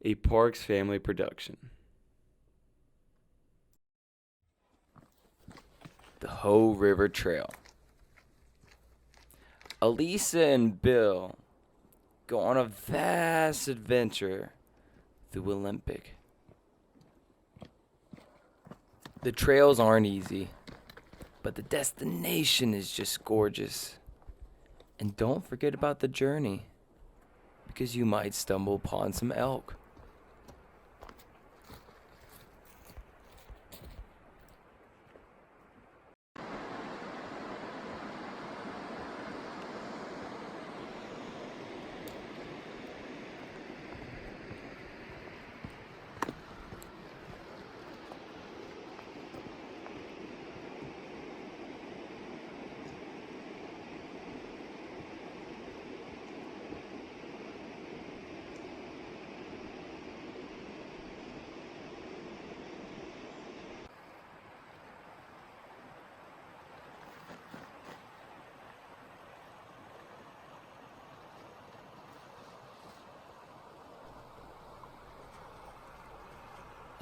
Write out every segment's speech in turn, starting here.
a Parks Family production. The Hoh River Trail. Elisa and Bill go on a vast adventure through Olympic. The trails aren't easy, but the destination is just gorgeous. And don't forget about the journey, because you might stumble upon some elk.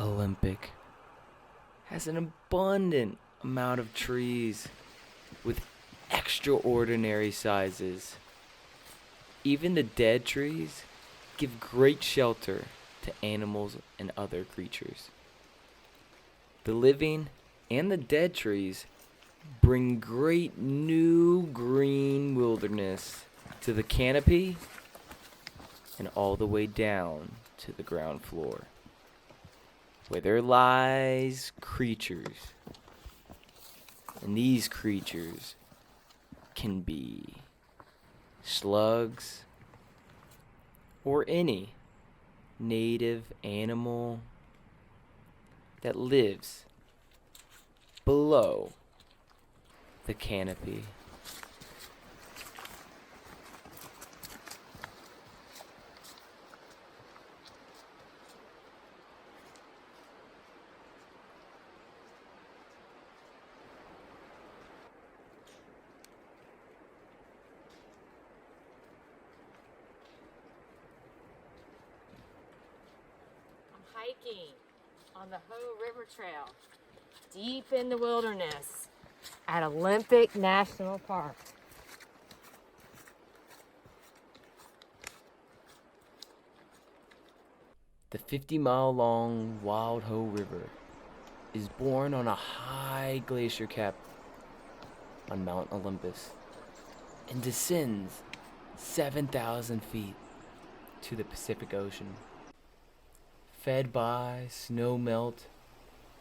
Olympic has an abundant amount of trees with extraordinary sizes. Even the dead trees give great shelter to animals and other creatures. The living and the dead trees bring great new green wilderness to the canopy and all the way down to the ground floor, where there lies creatures. And these creatures can be slugs or any native animal that lives below the canopy. Hiking on the Hoh River Trail, deep in the wilderness at Olympic National Park. The 50-mile-long Wild Hoh River is born on a high glacier cap on Mount Olympus and descends 7,000 feet to the Pacific Ocean, fed by snow melt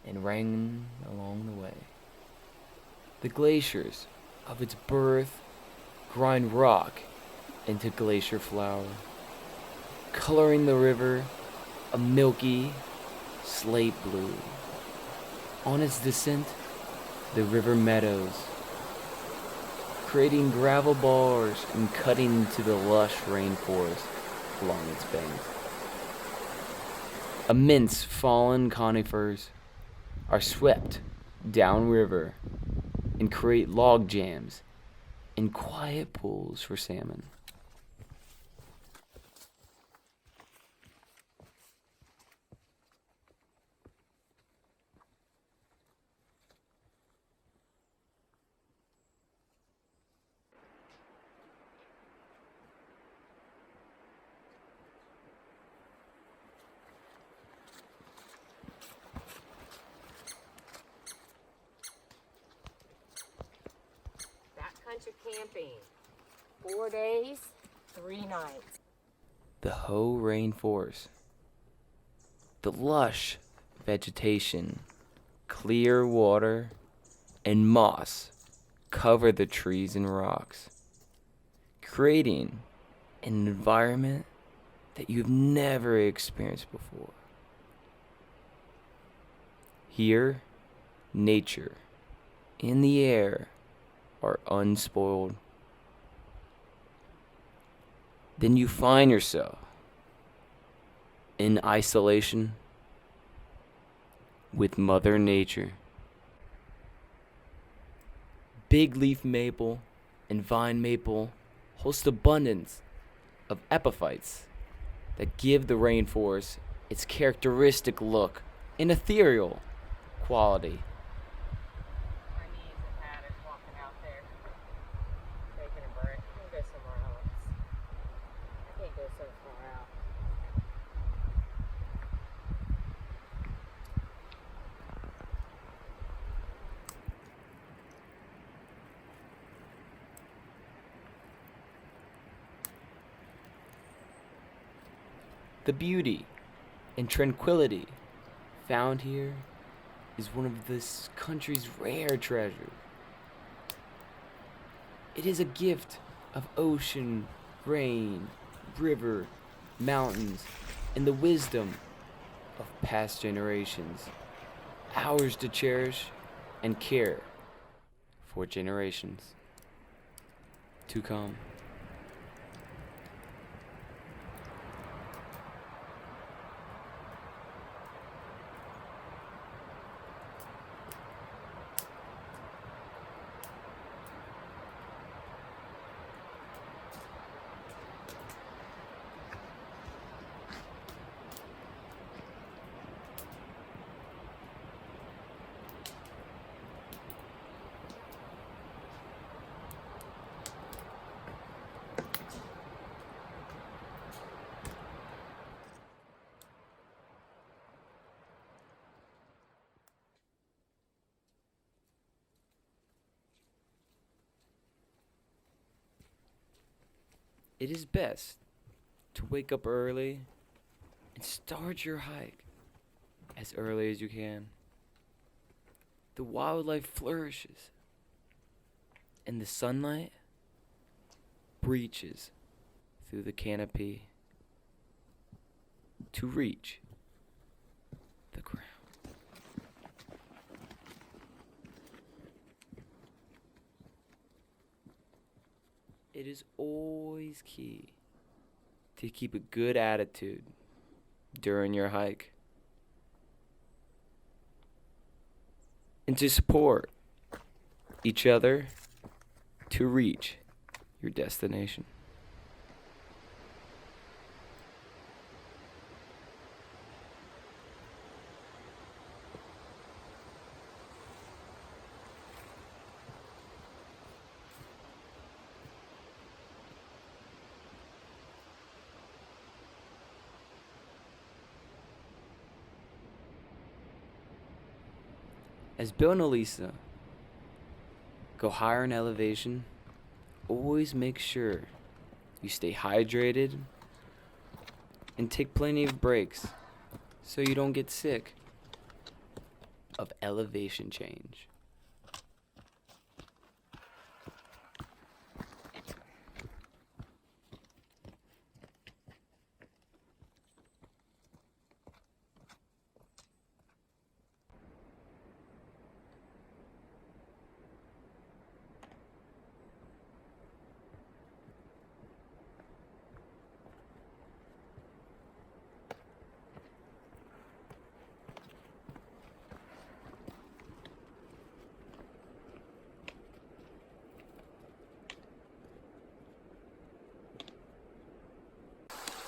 and rain along the way. The glaciers of its birth grind rock into glacier flour, coloring the river a milky slate blue. On its descent, the river meadows, creating gravel bars and cutting into the lush rainforest along its banks. Immense fallen conifers are swept downriver and create log jams and quiet pools for salmon. Backcountry camping, 4 days, 3 nights. The Hoh rainforest. The lush vegetation, clear water, and moss cover the trees and rocks, creating an environment that you've never experienced before. Here, nature and the air are unspoiled. Then you find yourself in isolation with Mother Nature. Big leaf maple and vine maple host abundance of epiphytes that give the rainforest its characteristic look and ethereal quality. My knees have had it walking out there, taking a break. I can go somewhere else. I can't go so far out. The beauty and tranquility found here is one of this country's rare treasures. It is a gift of ocean, rain, river, mountains, and the wisdom of past generations, ours to cherish and care for generations to come. It is best to wake up early and start your hike as early as you can. The wildlife flourishes and the sunlight breaches through the canopy to reach the ground. It is always key to keep a good attitude during your hike and to support each other to reach your destination. As Bill and Elisa go higher in elevation, always make sure you stay hydrated and take plenty of breaks so you don't get sick of elevation change.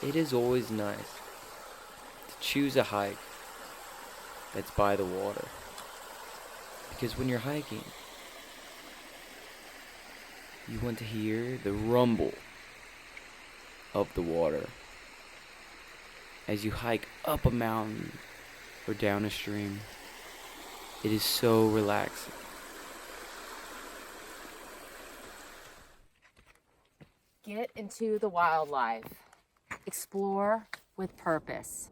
It is always nice to choose a hike that's by the water. Because when you're hiking, you want to hear the rumble of the water as you hike up a mountain or down a stream. It is so relaxing. Get into the wildlife. Explore with purpose.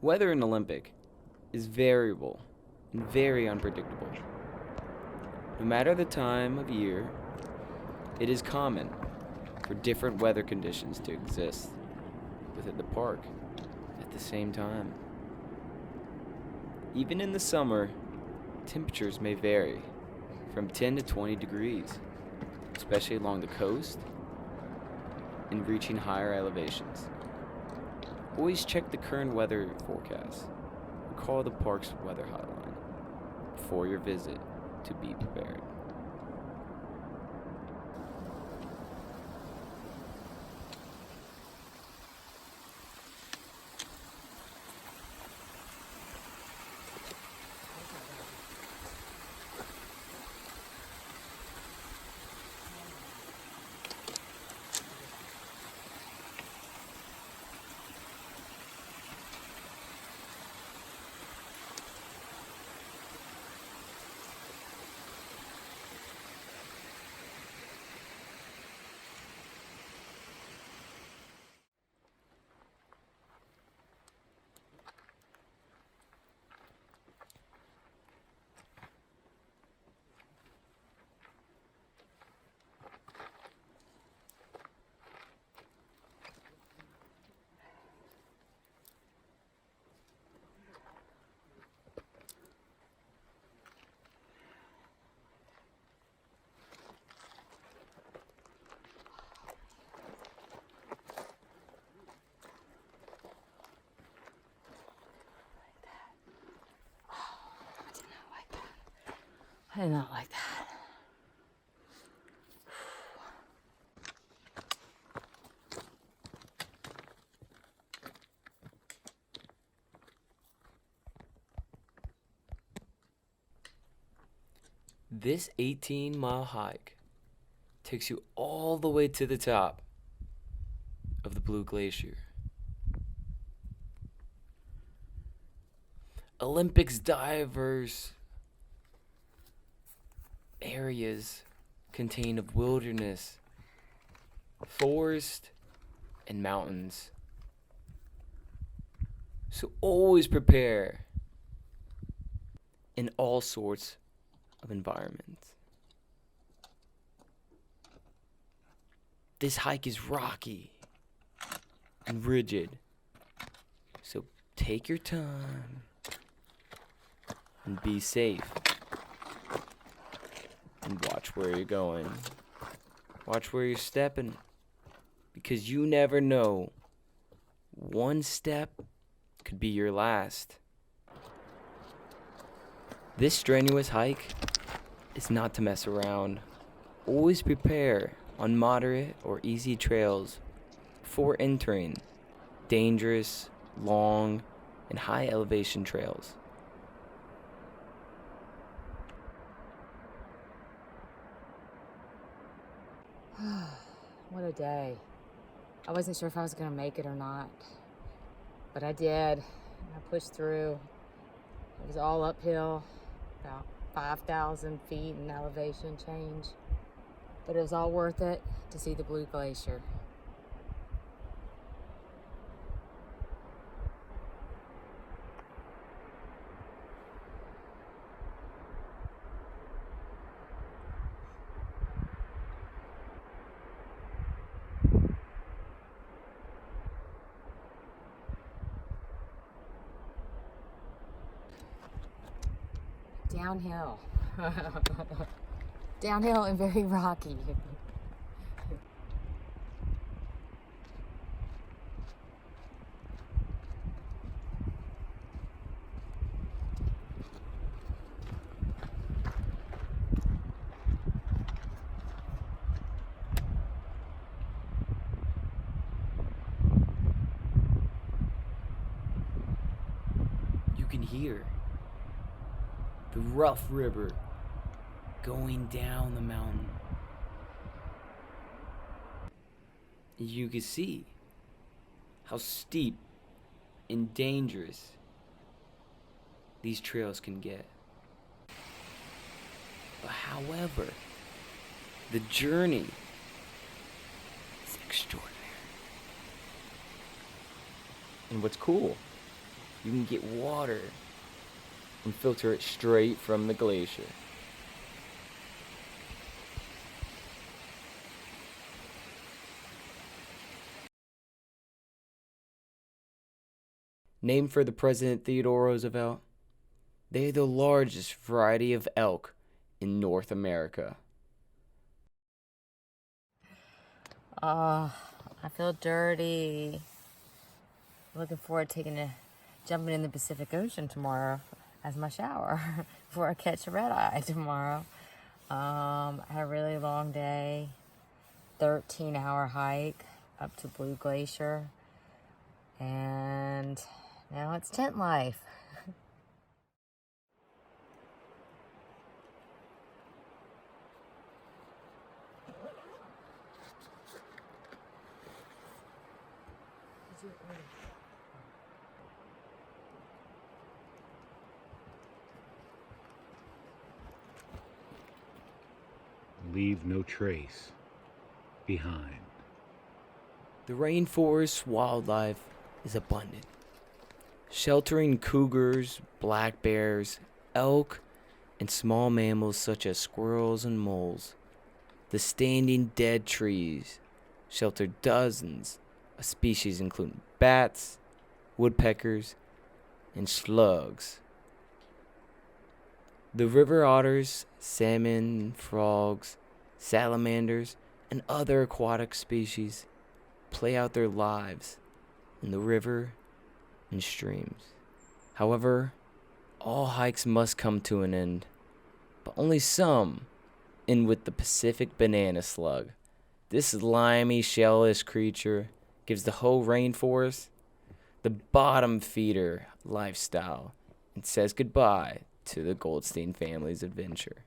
Weather in Olympic is variable and very unpredictable. No matter the time of year, it is common for different weather conditions to exist within the park at the same time. Even in the summer, temperatures may vary from 10 to 20 degrees, especially along the coast and reaching higher elevations. Always check the current weather forecast or call the park's weather hotline before your visit to be prepared. I did not like that. This 18-mile hike takes you all the way to the top of the Blue Glacier. Olympics diverse areas contain of wilderness, forest, and mountains. So always prepare in all sorts of environments. This hike is rocky and rigid, so take your time and be safe. And watch where you're going. Watch where you're stepping, because you never know. One step could be your last. This strenuous hike is not to mess around. Always prepare on moderate or easy trails before entering dangerous, long, and high elevation trails. What a day. I wasn't sure if I was going to make it or not, but I did. I pushed through. It was all uphill, about 5,000 feet in elevation change, but it was all worth it to see the Blue Glacier. Downhill. Downhill and very rocky. You can hear the rough river going down the mountain. You can see how steep and dangerous these trails can get. But however, the journey is extraordinary. And what's cool, you can get water and filter it straight from the glacier. Named for the President Theodore Roosevelt, they are the largest variety of elk in North America. Oh, I feel dirty. Looking forward to jumping in the Pacific Ocean tomorrow as my shower before I catch a red eye tomorrow. I had a really long day, 13-hour hike up to Blue Glacier, and now it's tent life. Leave no trace behind. The rainforest wildlife is abundant, sheltering cougars, black bears, elk, and small mammals such as squirrels and moles. The standing dead trees shelter dozens of species including bats, woodpeckers, and slugs. The river otters, salmon, frogs, salamanders, and other aquatic species play out their lives in the river and streams. However, all hikes must come to an end, but only some end with the Pacific banana slug. This slimy, shellless creature gives the whole rainforest the bottom feeder lifestyle and says goodbye to the Goldstein family's adventure.